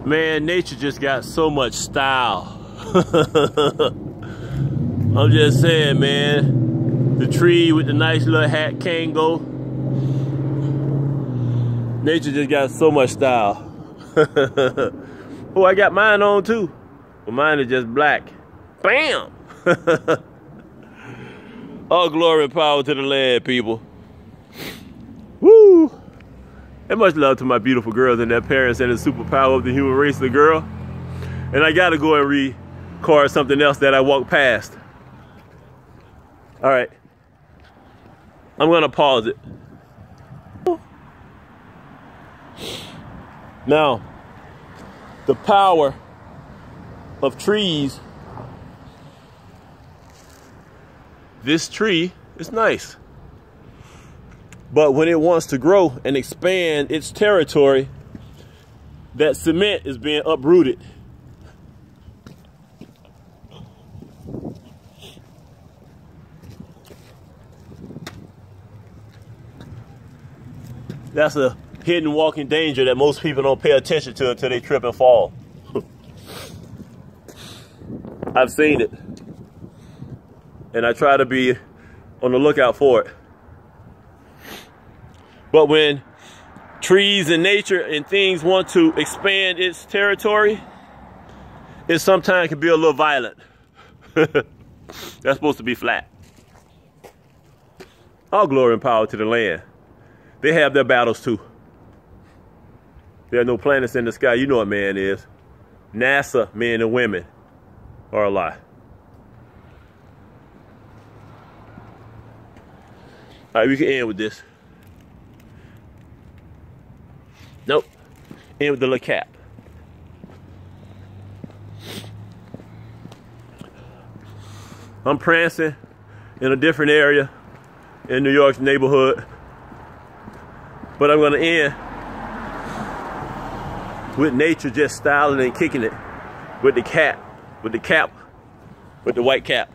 Man, nature just got so much style. I'm just saying, man. The tree with the nice little hat Kango. Nature just got so much style. Oh, I got mine on too. But mine is just black. Bam! All glory and power to the land, people. Woo! And much love to my beautiful girls and their parents and the superpower of the human race, the girl. And I gotta go and record something else that I walked past. All right. I'm gonna pause it. Now, the power of trees. This tree is nice. But when it wants to grow and expand its territory, that cement is being uprooted. That's a hidden walking danger that most people don't pay attention to until they trip and fall. I've seen it. And I try to be on the lookout for it. But when trees and nature and things want to expand its territory, it sometimes can be a little violent. That's supposed to be flat. All glory and power to the land. They have their battles too. There are no planets in the sky. You know what man is. NASA, men and women, are a lie. All right, we can end with this. Nope. End with the little cap. I'm prancing in a different area in New York's neighborhood. But I'm gonna end with nature just styling and kicking it with the cap, with the white cap.